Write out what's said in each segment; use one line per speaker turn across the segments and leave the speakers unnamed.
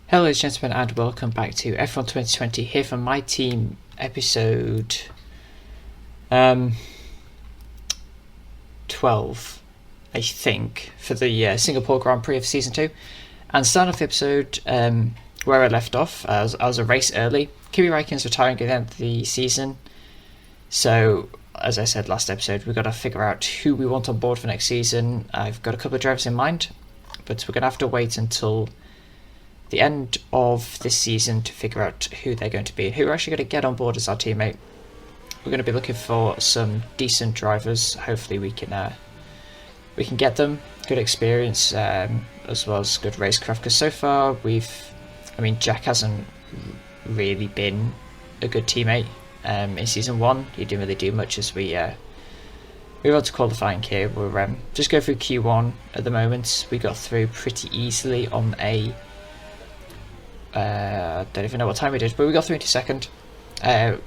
Hello ladies and gentlemen, and welcome back to F1 2020 here from my team episode 12, I think, for the Singapore Grand Prix of Season 2. And starting off the episode where I left off, I was a race early. Kimi Räikkönen's retiring at the end of the season. So, as I said last episode, we've got to figure out who we want on board for next season. I've got a couple of drivers in mind, but we're going to have to wait until the end of this season to figure out who they're going to be and who we're actually going to get on board as our teammate. We're going to be looking for some decent drivers. Hopefully we can get them good experience as well as good racecraft, because so far Jack hasn't really been a good teammate in season 1. He didn't really do much as we were on to qualifying here. We're just go through Q1 at the moment. We got through pretty easily on a don't even know what time we did, but we got through into second.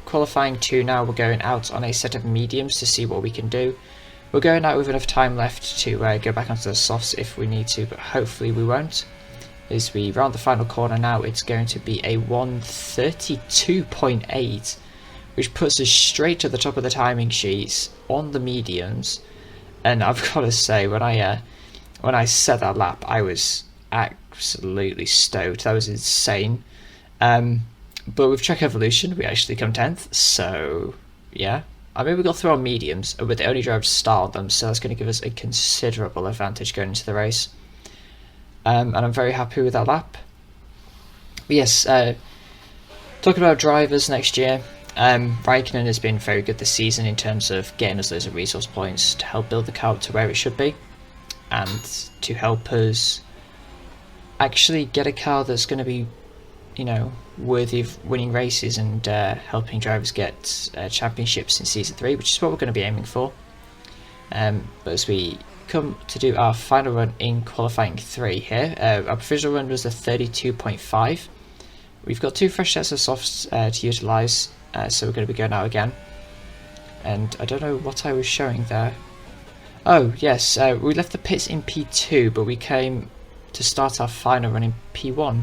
Qualifying 2 now, we're going out on a set of mediums to see what we can do. We're going out with enough time left to go back onto the softs if we need to, but hopefully we won't. As we round the final corner now, it's going to be a 1:32.8, which puts us straight to the top of the timing sheets on the mediums. And I've got to say, when I set that lap, I was absolutely stoked. That was insane. But with track evolution, we actually come 10th. So yeah, we got through our mediums, and we're the only driver to start on them, so that's going to give us a considerable advantage going into the race. And I'm very happy with that lap. But yes, talking about drivers next year, Räikkönen has been very good this season in terms of getting us loads of resource points to help build the car up to where it should be, and to help us actually get a car that's going to be, worthy of winning races and helping drivers get championships in Season 3, which is what we're going to be aiming for. But as we come to do our final run in qualifying 3 here, our provisional run was a 32.5. We've got 2 fresh sets of softs to utilise, so we're going to be going out again. And I don't know what I was showing there. Oh yes, we left the pits in P2, but we came to start our final run in P1.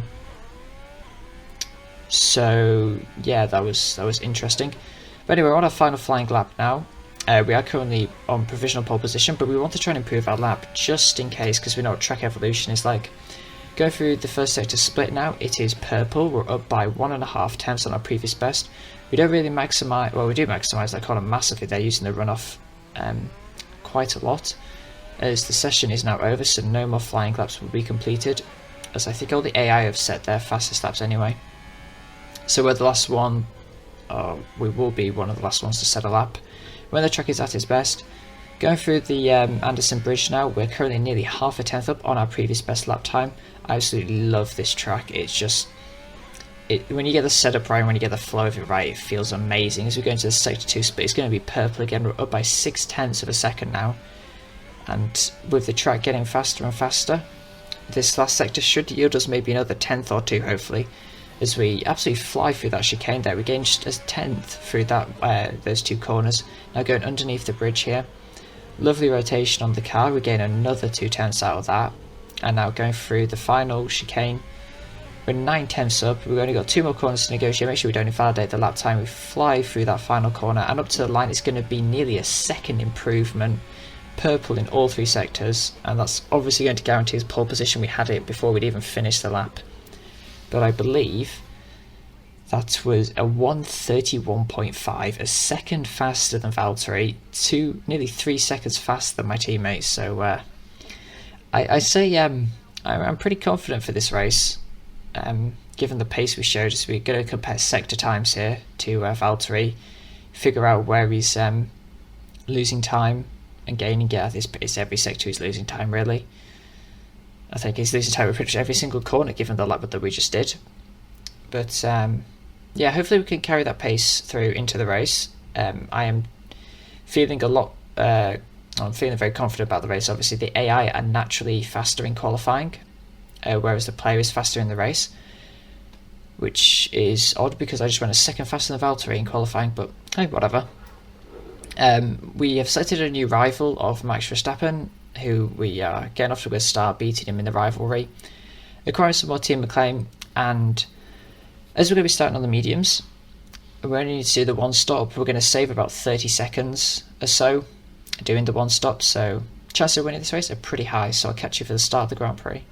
So yeah, that was interesting. But anyway, we're on our final flying lap now. We are currently on provisional pole position, but we want to try and improve our lap just in case, because we know what track evolution is like. Going through the first sector split now, it is purple. We're up by 1.5 tenths on our previous best. We don't really maximise, well, we do maximise that corner massively. They're using the runoff quite a lot, as the session is now over, so no more flying laps will be completed, as I think all the AI have set their fastest laps anyway. So we're the last one, we will be one of the last ones to set a lap when the track is at its best. Going through the Anderson Bridge now, we're currently nearly half a tenth up on our previous best lap time. I absolutely love this track. It's just, when you get the setup right, when you get the flow of it right, it feels amazing. As we go into the sector 2 split, it's going to be purple again. We're up by 6 tenths of a second now, and with the track getting faster and faster, this last sector should yield us maybe another tenth or 2 hopefully, as we absolutely fly through that chicane there. We gained just a tenth through that those 2 corners. Now going underneath the bridge here, lovely rotation on the car, we gain another 2 tenths out of that. And now going through the final chicane, we're 9 tenths up. We've only got 2 more corners to negotiate. Make sure we don't invalidate the lap time. We fly through that final corner, and up to the line it's going to be nearly a second improvement. Purple in all 3 sectors, and that's obviously going to guarantee us pole position. We had it before we'd even finished the lap, but I believe that was a 1:31.5, a second faster than Valtteri, nearly 3 seconds faster than my teammates. So I say I'm pretty confident for this race, given the pace we showed. As we're going to compare sector times here to Valtteri, figure out where he's losing time and gaining. Yeah, it's every sector he's losing time really. I think he's losing time with pretty much every single corner, given the lap that we just did. But yeah, hopefully we can carry that pace through into the race. I am feeling I'm feeling very confident about the race. Obviously the AI are naturally faster in qualifying, whereas the player is faster in the race, which is odd because I just went a second faster than Valtteri in qualifying, but hey, whatever. We have selected a new rival of Max Verstappen, who we are getting off to a good start, beating him in the rivalry. Acquiring some more team acclaim, And as we're going to be starting on the mediums, we only need to do the one stop. We're going to save about 30 seconds or so doing the one stop, so chances of winning this race are pretty high, so I'll catch you for the start of the Grand Prix.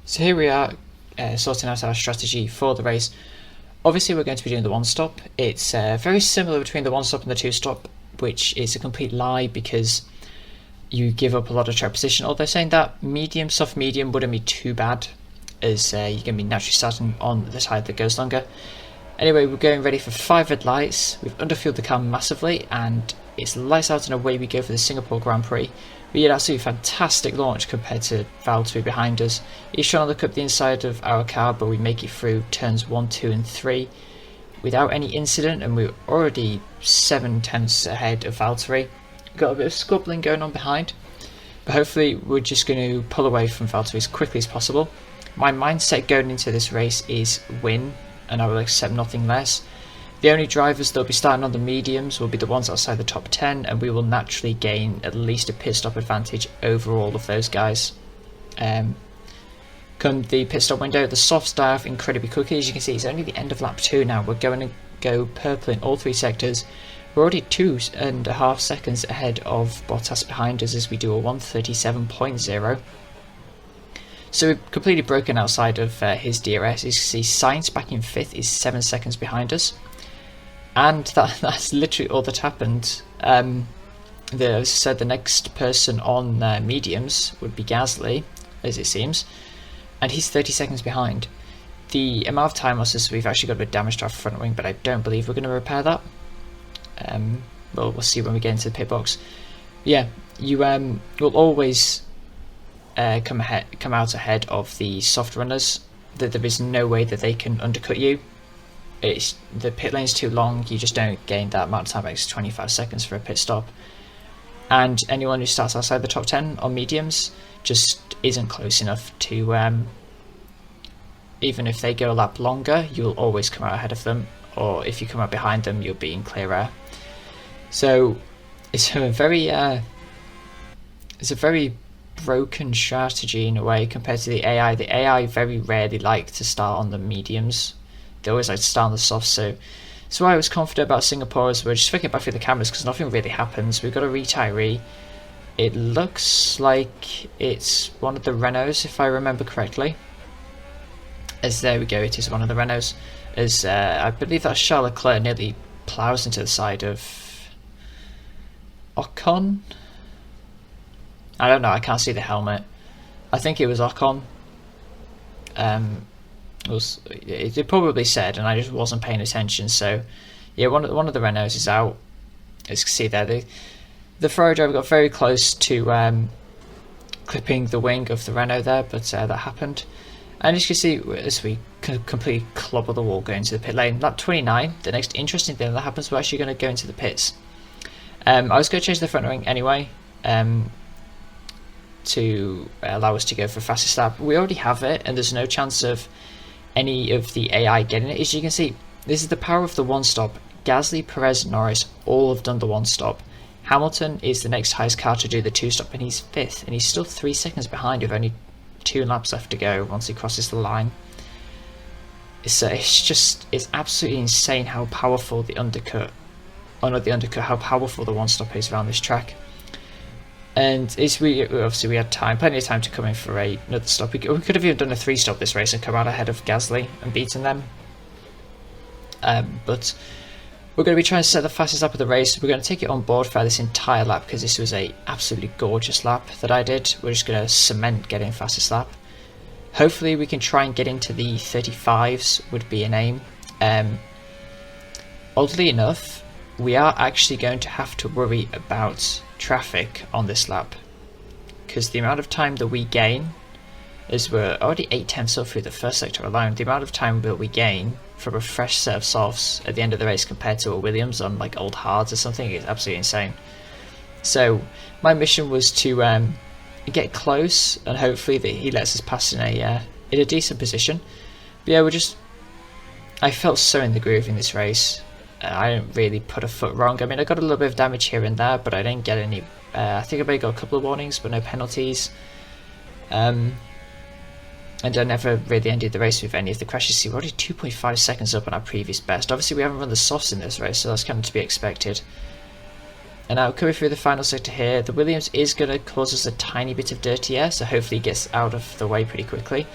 So here we are, sorting out our strategy for the race. Obviously we're going to be doing the one stop. It's very similar between the one stop and the two stop, which is a complete lie because you give up a lot of track position. Although saying that, medium, soft medium wouldn't be too bad, as you're going to be naturally starting on the side that goes longer. Anyway, we're going ready for 5 red lights. We've underfueled the car massively, and it's lights out and away we go for the Singapore Grand Prix. We had absolutely fantastic launch compared to Valtteri behind us. He's trying to look up the inside of our car, but we make it through turns 1, 2 and 3 without any incident, and we're already 7 tenths ahead of Valtteri. Got a bit of squabbling going on behind, but hopefully we're just going to pull away from Valtteri as quickly as possible. My mindset going into this race is win, and I will accept nothing less. The only drivers that will be starting on the mediums will be the ones outside the top 10, and we will naturally gain at least a pit stop advantage over all of those guys. Come the pit stop window, the softs die off incredibly quickly. As you can see, it's only the end of lap 2 now. We're going to go purple in all 3 sectors. We're already 2.5 seconds ahead of Bottas behind us as we do a 1:37.0. So we've completely broken outside of his DRS. As you can see, Sainz back in 5th is 7 seconds behind us. And that's literally all that happened. As I said, the next person on mediums would be Gasly, as it seems. And he's 30 seconds behind. The amount of time losses, we've actually got a bit of damage to our front wing, but I don't believe we're going to repair that. We'll see when we get into the pit box. Yeah, you will always come out ahead of the soft runners. That there is no way that they can undercut you. The pit lane's too long. You just don't gain that amount of time. It's 25 seconds for a pit stop. And anyone who starts outside the top 10 on mediums just isn't close enough to, even if they go a lap longer, you'll always come out ahead of them, or if you come out behind them, you'll be in clear air. So it's a very broken strategy in a way compared to the AI. The AI very rarely like to start on the mediums. They always like to start on the softs. So why I was confident about Singapore is we're just flicking back through the cameras because nothing really happens. We've got a retiree. It looks like it's one of the Renaults, if I remember correctly. As there we go, it is one of the Renaults. As I believe that Charles Leclerc nearly plows into the side of Ocon. I don't know, I can't see the helmet. I think it was Ocon. It probably said, and I just wasn't paying attention. So yeah, one of the Renaults is out. As you can see there, the Ferrari driver got very close to clipping the wing of the Renault there, but that happened. And as you can see, as we completely clobber the wall going to the pit lane, lap 29, the next interesting thing that happens, we're actually going to go into the pits. I was going to change the front wing anyway, to allow us to go for fastest lap. We already have it, and there's no chance of any of the AI getting it. As you can see, this is the power of the one stop. Gasly, Perez, Norris all have done the one stop. Hamilton is the next highest car to do the two stop, and he's 5th, and he's still 3 seconds behind with only 2 laps left to go once he crosses the line. It's absolutely insane how powerful the undercut, how powerful the one stop is around this track. And obviously we had plenty of time to come in for another stop. We could have even done a 3 stop this race and come out ahead of Gasly and beaten them. But we're going to be trying to set the fastest lap of the race. We're going to take it on board for this entire lap because this was a absolutely gorgeous lap that I did. We're just going to cement getting fastest lap. Hopefully we can try and get into the 35s would be an aim. Oddly enough, we are actually going to have to worry about traffic on this lap because the amount of time that we gain, as we're already 8/10 up through the first sector alone, the amount of time that we gain from a fresh set of softs at the end of the race compared to a Williams on like old hards or something is absolutely insane. So my mission was to get close and hopefully that he lets us pass in a decent position. But yeah, I felt so in the groove in this race. I didn't really put a foot wrong. I mean, I got a little bit of damage here and there, but I didn't get any. I think I maybe got a couple of warnings, but no penalties. And I never really ended the race with any of the crashes. See, we're already 2.5 seconds up on our previous best. Obviously, we haven't run the softs in this race, so that's kind of to be expected. And now coming through the final sector here, the Williams is going to cause us a tiny bit of dirty air, so hopefully he gets out of the way pretty quickly.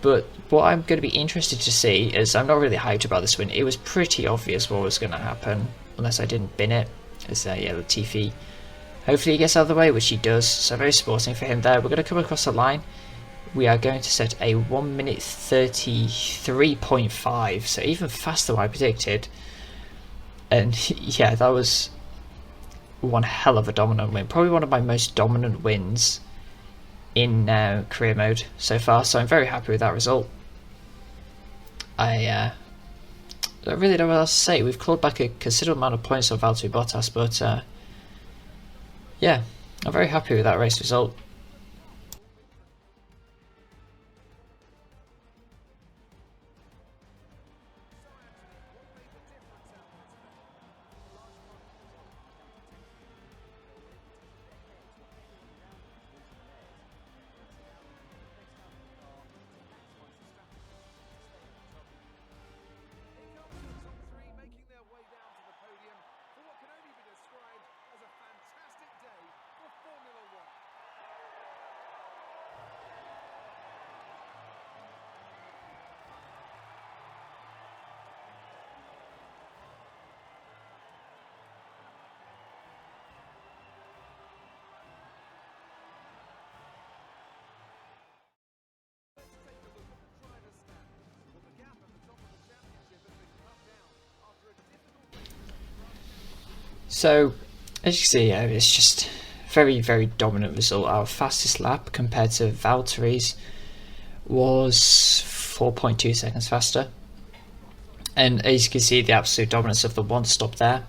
But what I'm going to be interested to see is, I'm not really hyped about this win. It was pretty obvious what was going to happen, unless I didn't bin it. It's Latifi. Hopefully he gets out of the way, which he does, so very sporting for him there. We're going to come across the line. We are going to set a 1 minute 33.5, so even faster than I predicted. And yeah, that was one hell of a dominant win. Probably one of my most dominant wins in career mode so far, so I'm very happy with that result. I really don't know what else to say. We've clawed back a considerable amount of points on Valtteri Bottas, but yeah, I'm very happy with that race result. So, as you can see, it's just very, very dominant result. Our fastest lap compared to Valtteri's was 4.2 seconds faster. And as you can see, the absolute dominance of the one stop there.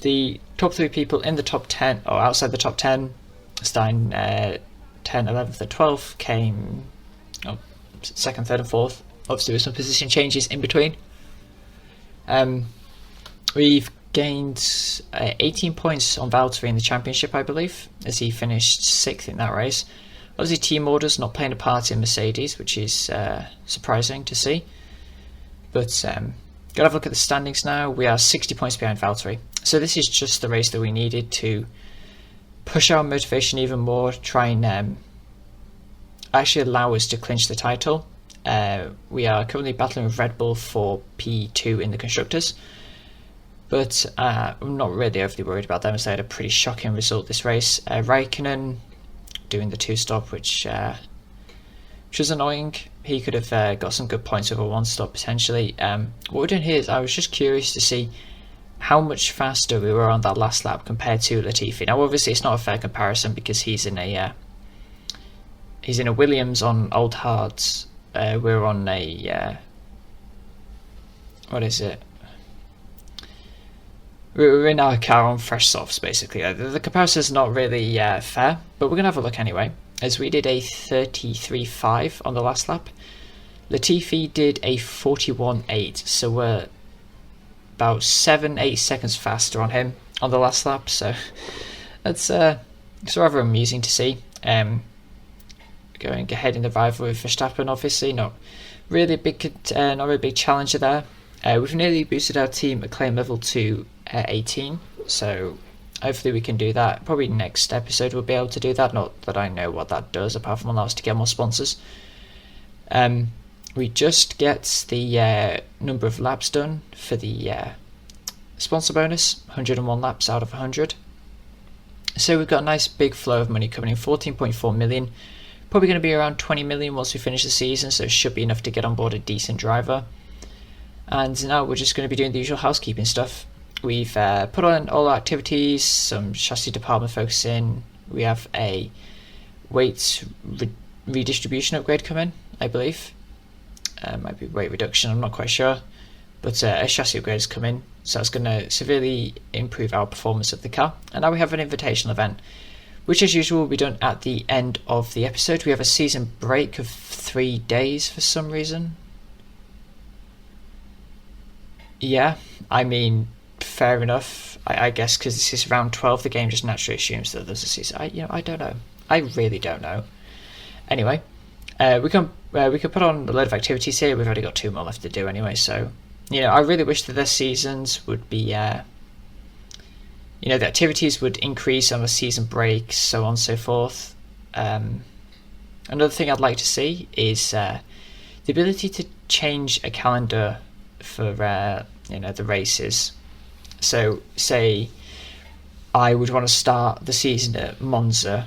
The top 3 people in the top 10, or outside the top 10, starting 10th, 11th, and 12th, came 2nd, 3rd, and 4th. Obviously, with some position changes in between. We've gained 18 points on Valtteri in the championship, I believe, as he finished 6th in that race. Obviously, team orders not playing a part in Mercedes, which is surprising to see. But gotta have a look at the standings now. We are 60 points behind Valtteri. So this is just the race that we needed to push our motivation even more, try and actually allow us to clinch the title. We are currently battling with Red Bull for P2 in the Constructors. But I'm not really overly worried about them, as they had a pretty shocking result this race. Raikkonen doing the 2-stop, which was annoying. He could have got some good points with a 1-stop potentially. What we're doing here is, I was just curious to see how much faster we were on that last lap compared to Latifi. Now, obviously, it's not a fair comparison because he's in a Williams on old hards. We're on a what is it? We're in our car on fresh softs, basically. The comparison is not really fair, but we're going to have a look anyway, as we did a 33.5 on the last lap. Latifi did a 41.8, so we're about 7-8 seconds faster on him on the last lap, so that's it's rather amusing to see. Going ahead in the rivalry with Verstappen, obviously not really a big challenger there. We've nearly boosted our team acclaim level to 18, so hopefully we can do that. Probably next episode we'll be able to do that. Not that I know what that does, apart from allow us to get more sponsors. We just get the number of laps done for the sponsor bonus, 101 laps out of 100. So we've got a nice big flow of money coming in, 14.4 million. Probably going to be around 20 million once we finish the season, so it should be enough to get on board a decent driver. And now we're just going to be doing the usual housekeeping stuff. We've put on all our activities, some chassis department focusing. We have a weight redistribution upgrade coming, I believe. Might be weight reduction, I'm not quite sure. But a chassis upgrade is coming, so that's going to severely improve our performance of the car. And now we have an invitational event, which as usual will be done at the end of the episode. We have a season break of 3 days for some reason. Yeah, I mean, fair enough. I guess because this is round 12, the game just naturally assumes that there's a season. I don't know. I really don't know. Anyway, we can put on a load of activities here. We've already got 2 more left to do anyway. So, I really wish that the seasons would be, the activities would increase on the season break, so on and so forth. Another thing I'd like to see is the ability to change a calendar for the races. So say I would want to start the season at Monza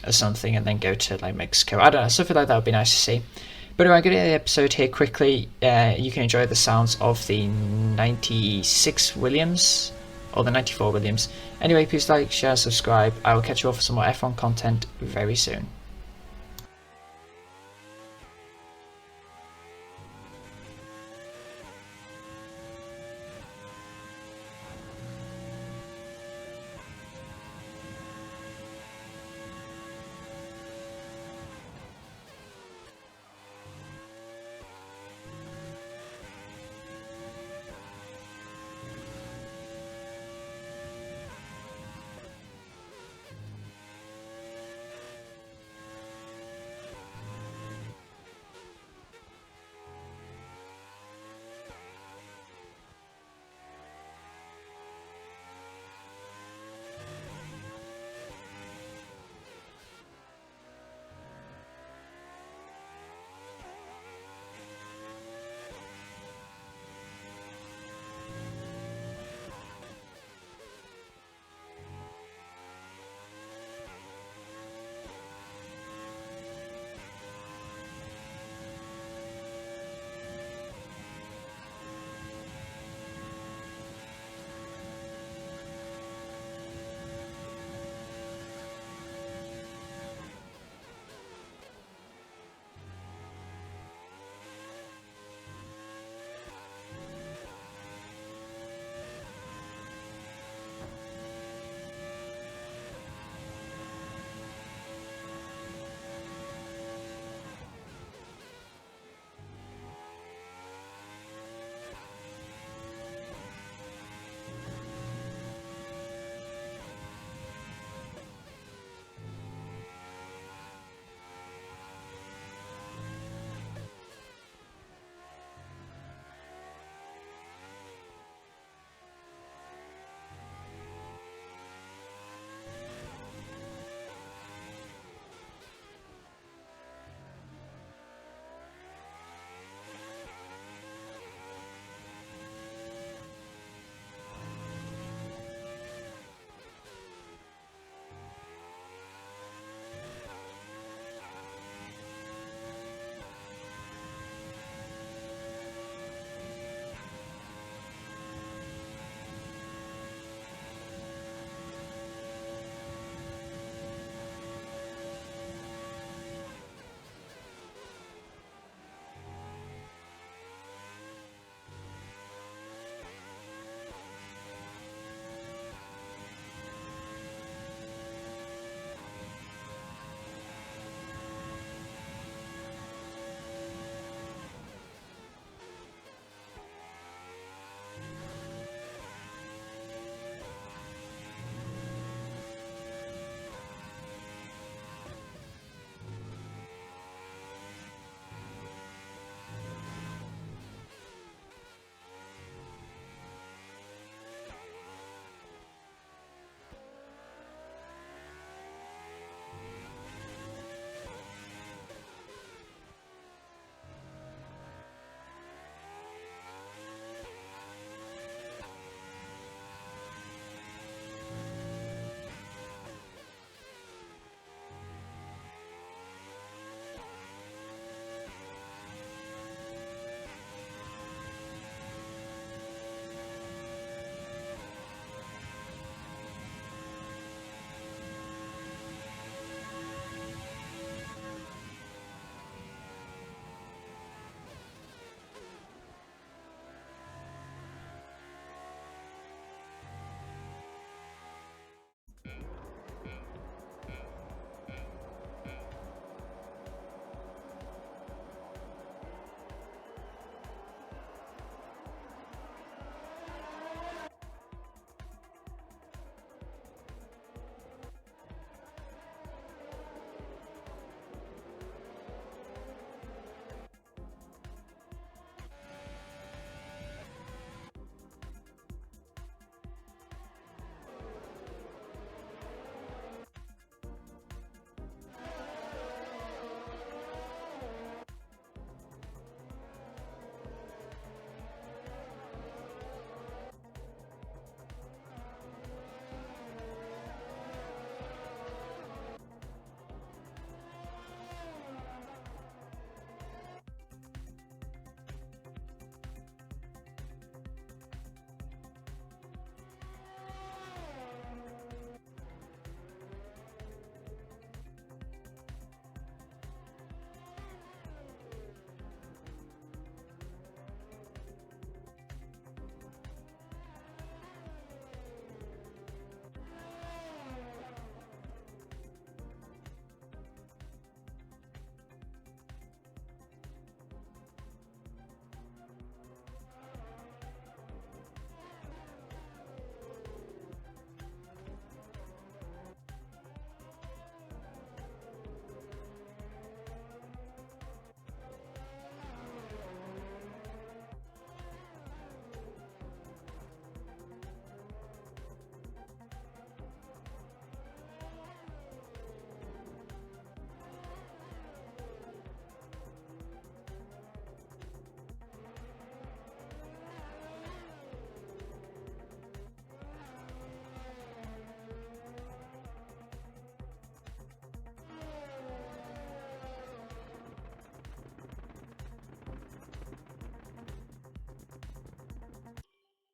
or something and then go to like Mexico. I don't know, something like that would be nice to see. But anyway, I'm going to end the episode here quickly. You can enjoy the sounds of the 96 Williams or the 94 Williams. Anyway, please like, share, subscribe. I will catch you all for some more F1 content very soon.